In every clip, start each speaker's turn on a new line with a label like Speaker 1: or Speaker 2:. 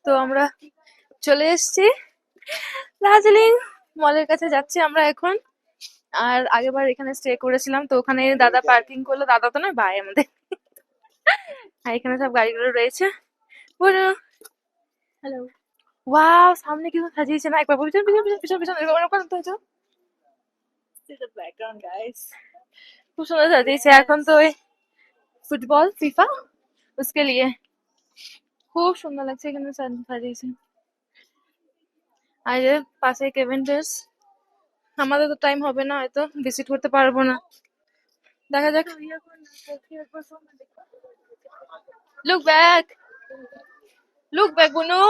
Speaker 1: তো আমরা চলে এসেছি দার্জিলিং মলের কাছে যাচ্ছি আমরা এখন। আর আগেরবার এখানে স্টে করেছিলাম, তো ওখানে দাদা পার্কিং করলো, দাদা তো নয় ভাই আমাদের। আর এখানে সব গাড়িগুলো রয়েছে। বলো হ্যালো। ওয়াও, সামনে কিছু সাজিয়েছে না, একবার পিছন পিছন পিছন পিছন পিছন এরকম এরকম করতে হয়েছে। ব্যাকগ্রাউন্ড গাইস, খুব সুন্দর সাজিয়েছে। এখন তো ওই ফুটবল ফিফা उसके लिए খুব সুন্দর লাগছে এখানে সাজিয়েছে। আর এর পাশে কেভেন্টার্স। আমাদের তো টাইম হবে না, হয়তো ভিজিট করতে পারবো না, দেখা যাক। লুক ব্যাক, লুক ব্যাক বুনু।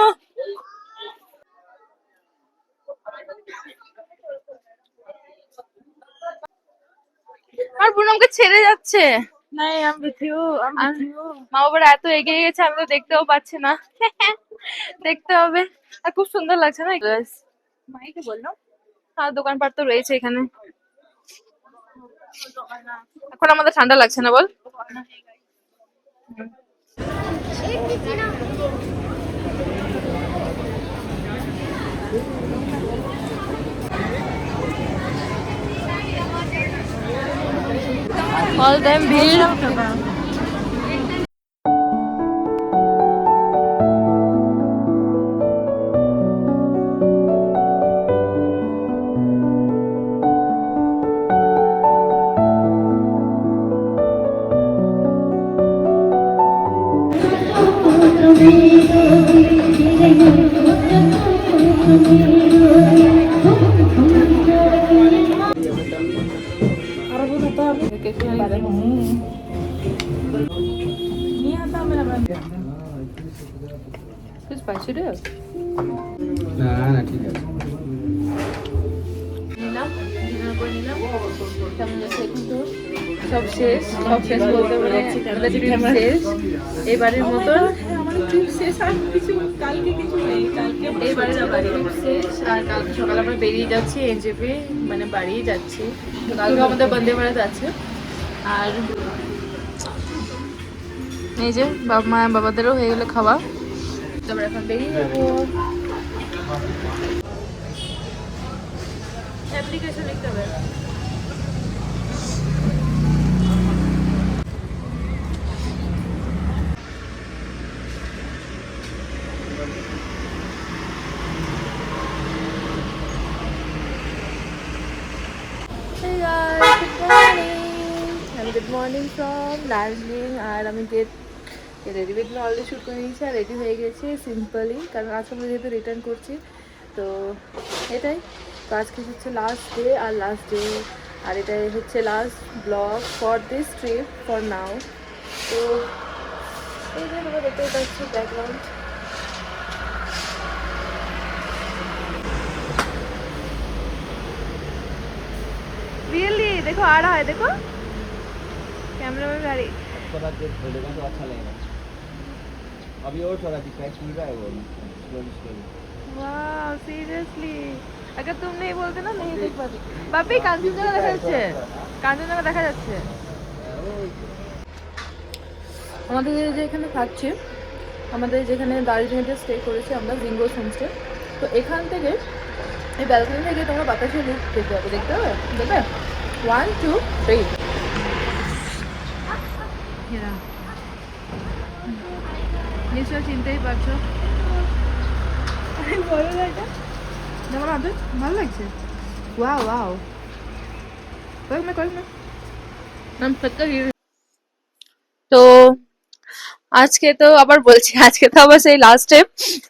Speaker 1: আর বুনু আমাকে ছেড়ে যাচ্ছে।
Speaker 2: नहीं I'm with you I'm
Speaker 1: R
Speaker 2: with you
Speaker 1: মা বাবারা এত এগিয়ে গেছে, আমি তো দেখতেও পাচ্ছি না। দেখতে হবে। আর খুব সুন্দর লাগছে না এগুলো।
Speaker 2: माई के बोल रहा
Speaker 1: আর দোকানপাট তো রয়েছে এখানে। এখন আমাদের ঠান্ডা লাগছে না বল? অল টাইম ভিড়।
Speaker 2: नहीं आता मेरा बंद
Speaker 1: স্পাইসি রে।
Speaker 3: না না ঠিক আছে।
Speaker 1: নিলাম, ডিনার করে নিলাম। কেমন লাগছে এখন তো? সব শেষ, সব শেষ বলতে বলে আমাদের ট্রিপ শেষ এবারের মতন।
Speaker 2: हमारा ट्रिप शेष আর কিছু কালকে কিছু নেই কালকে
Speaker 1: এবারে ট্রিপ শেষ, আর কালকে সকালে আমরা বেরিয়ে যাচ্ছি এনজেপি, মানে বাড়ি যাচ্ছি। তো কালকে আমাদের বন্দে ভারত আছে। আর এই যে বাবা মা বাবাদেরও হয়ে গেলো খাওয়া, তারপর এখন বেরিয়ে যাবো। অ্যাপ্লিকেশন লিখতে হবে। Hey guys, good morning. And good morning from Darjeeling. আর আমি get ready bed already shoot করে নিয়েছি আর রেডি হয়ে গেছি সিম্পলি, কারণ আজকে আমরা যেহেতু রিটার্ন করছি তো এটাই। তো আজকে হচ্ছে লাস্ট ডে, আর লাস্ট ডে আর এটাই হচ্ছে last blog for this trip for now. তো এই যে তোমরা দেখতে পাচ্ছি ব্যাকগ্রাউন্ড। रियली देखो आ रहा है, देखो कैमरा में भी आ रही।
Speaker 3: थोड़ा देर खोलेगा तो अच्छा लगेगा। अभी और थोड़ा दिखाई मिल रहा है वो स्लोली स्लोली।
Speaker 1: वाह सीरियसली, अगर तुम नहीं बोलते ना नहीं देख पाती। बापी কাঞ্চনজঙ্ঘা দেখা যাচ্ছে, কাঞ্চনজঙ্ঘা দেখা যাচ্ছে। আমাদের যে এখানে থাকছে, আমাদের যেখানে দার্জিলিংতে স্টে করেছি আমরা জিঙ্গো হোমস্টে, তো এখান থেকে এই ব্যালকনি থেকে তোমরা বাতাসের রূপ দেখতে পাবে। দেখতে হবে, দেখবে 1 2 3 নিশ্চয় চিনতেই পারছো। বলো না এটা যেমন আদর ভালো লাগছে। ওয়াও ওয়াও, কয়েক নাম ফটকা। তো আজকে তো আবার বলছি, আজকে তো আবার সেই লাস্ট স্টেপ।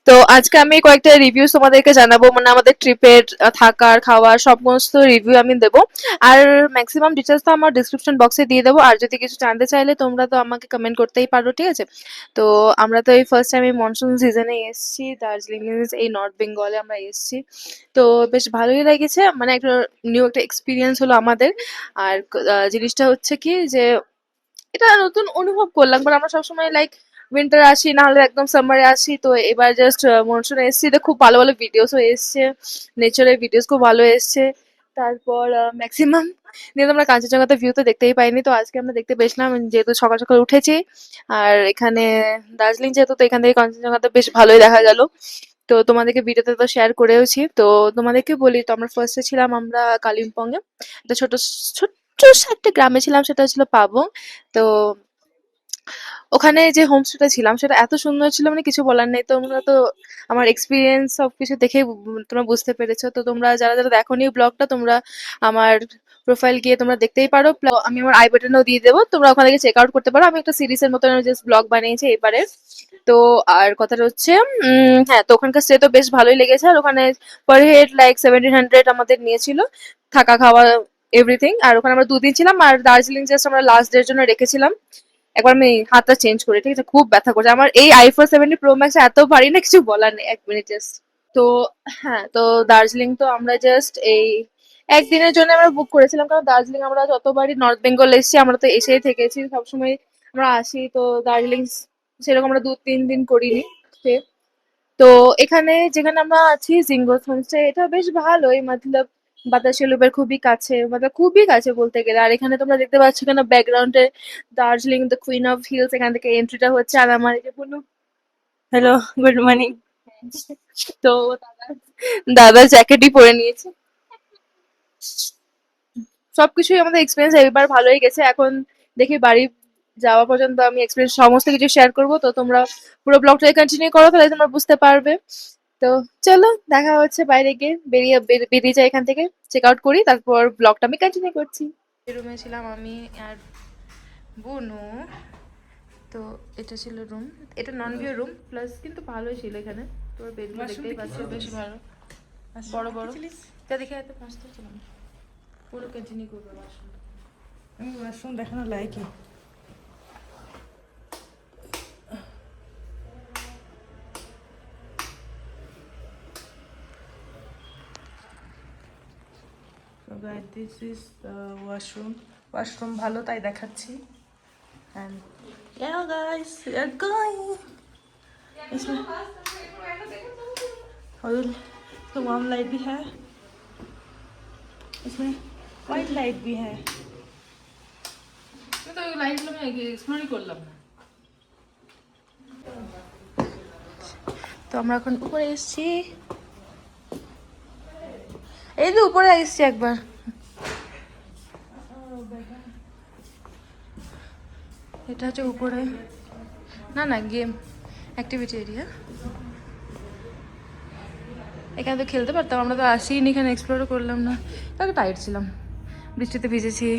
Speaker 1: তো আজকে আমি কয়েকটা রিভিউ তোমাদেরকে জানাবো, মানে আমাদের ট্রিপের থাকার খাওয়ার সমস্ত রিভিউ আমি দেবো। আর ম্যাক্সিমাম ডিটেলস তো আমার ডিসক্রিপশন বক্সে দিয়ে দেবো, আর যদি কিছু জানতে চাইলে তোমরা তো আমাকে কমেন্ট করতেই পারো, ঠিক আছে। তো আমরা তো এই ফার্স্ট টাইম এই মনসুন সিজনে এসেছি দার্জিলিং, মিনস এই নর্থ বেঙ্গলে আমরা এসেছি। তো বেশ ভালোই লেগেছে, মানে একটা নিউ একটা এক্সপিরিয়েন্স হলো আমাদের। আর জিনিসটা হচ্ছে কি যে এটা নতুন অনুভব করলাম, কারণ আমরা সবসময় লাইক উইন্টার আসি, না হলে একদম সামারে আসি। তো এবার জাস্ট মনসুনে এসেছি, তো খুব ভালো ভালো ভিডিওসও এসছে, নেচারের ভিডিওস খুব ভালো এসছে। তারপর ম্যাক্সিমাম দিন আমরা কাঞ্চনজঙ্ঘাতে ভিউ তো দেখতেই পাইনি, তো আজকে আমরা দেখতে পেয়েছিলাম যেহেতু সকাল সকাল উঠেছি। আর এখানে দার্জিলিং যেহেতু, তো এখান থেকে কাঞ্চনজঙ্ঘাতে বেশ ভালোই দেখা গেল। তো তোমাদেরকে ভিডিওতে তো শেয়ার করেওছি। তো তোমাদেরকে বলি, তো আমরা ফার্স্টে ছিলাম আমরা কালিম্পং এ, একটা ছোট্ট একটা গ্রামে ছিলাম, সেটা ছিল পাবং। তো ওখানে যে হোমস্টেটা ছিলাম সেটা এত সুন্দর ছিল, মানে কিছু বলার নেই। তোমরা তো আমার এক্সপিরিয়েন্স সবকিছু দেখেই তোমরা বুঝতে পেরেছো। তো তোমরা যারা যারা দেখোনি ব্লগটা, তোমরা আমার প্রোফাইল গিয়ে তোমরা দেখতেই পারো। আমি আমার আই বাটনেও দিয়ে দেবো, তোমরা ওখান থেকে চেক আউট করতে পারো। আমি একটা সিরিজের মতো জাস্ট ব্লগ বানিয়েছি এবারে। তো আর কথাটা হচ্ছে, হ্যাঁ, তো ওখানকার স্টে তো বেশ ভালোই লেগেছে। আর ওখানে পার হেড লাইক 1700 আমাদের নিয়েছিল, থাকা খাওয়া এভরিথিং। আর ওখানে আমরা 2 দিন ছিলাম। আর দার্জিলিং জাস্ট আমরা লাস্ট ডে এর জন্য রেখেছিলাম। একবার আমি হাতটা চেঞ্জ করি, ঠিক আছে? খুব ব্যথা করছে আমার। এই আইফোন 70 প্রো ম্যাক্স এত ভারী না, কিছু বলার নেই। 1 মিনিট জাস্ট। তো হ্যাঁ, তো দার্জিলিং তো আমরা জাস্ট এই একদিনের জন্য আমরা বুক করেছিলাম, কারণ দার্জিলিং আমরা যতবারই নর্থ বেঙ্গল এসেছি, আমরা তো এসেই থেকেছি সবসময়। আমরা আসি তো দার্জিলিং, সেরকম আমরা 2-3 দিন করিনি stay। তো এখানে যেখানে আমরা আছি জিঙ্গোস হোমস্টে, এটা বেশ ভালোই, মতলব বাতাসি লুপের খুবই কাছে, মতলব খুবই কাছে বলতে গেলে। আর এখানে তোমরা দেখতে পাচ্ছ এখানে ব্যাকগ্রাউন্ডে Darjeeling the queen of hills, এখান থেকে এন্ট্রিটা হচ্ছে। আর আমার এই যে বললো হ্যালো, গুড মর্নিং। তো দাদা দাদা জ্যাকেটই পরে নিয়েছে। সবকিছুই আমাদের এক্সপিরিয়েন্স এবার ভালোই গেছে। এখন দেখি বাড়ি যাওয়া পর্যন্ত আমি এক্সপিরিয়েন্স সমস্ত কিছু শেয়ার করব। তো তোমরা পুরো ব্লগটা কন্টিনিউ করো, তাহলে তোমরা বুঝতে পারবে। তো চলো, দেখা হচ্ছে বাইরে গিয়ে। বেরিয়ে যাই এখান থেকে, চেক আউট করি, তারপর ব্লগটা আমি কন্টিনিউ করছি। রুমে ছিলাম আমি আর বুনু। তো এটা ছিল রুম, এটা নন ভিউ রুম প্লাস, কিন্তু ভালোই ছিল এখানে। তোর বেডগুলো দেখতেই পাচ্ছ, বেশ ভালো, বড় বড়। যা দেখে এত পাঁচটা ছিলাম, পুরো কন্টিনিউ করবো ওয়াশরুম।
Speaker 2: আমি ওয়াশরুম দেখানো Likee. So guys, this is the washroom. Washroom ভালো তাই দেখাচ্ছি। And yeah guys, we are going. इसमें और तो वार्म लाइट भी है, इसमें वाइट लाइट भी है।
Speaker 4: তো লাইটগুলো আমি এক্সপ্লোরই করলাম না।
Speaker 1: তো আমরা এখন উপরে এসেছি, এই যে উপরে এসেছি একবার। এটা হচ্ছে উপরে, না না গেম অ্যাক্টিভিটি এরিয়া। এখানে তো খেলতে পারতাম, আমরা তো আসিনি এখানে, এক্সপ্লোরও করলাম না। তাকে টাইট ছিলাম, বৃষ্টিতে ভিজেছি।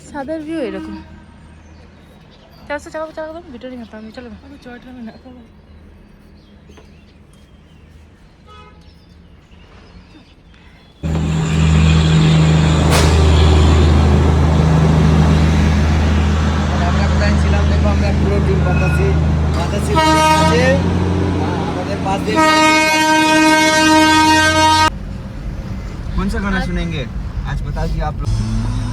Speaker 1: সাদার ভিউ এরকম। চালাতে চালাবো চালাবো, ভিডিও নিয়ে আমি চলো।
Speaker 2: अभी चौथा में ना करो।
Speaker 3: আমরা কোথায় ছিলাম দেখো, আমরা পুরো টিম বাতাসি বাতাসি আছে আমাদের पास दिन। कौन सा गाना सुनेंगे आज, बता दिए आप लोग।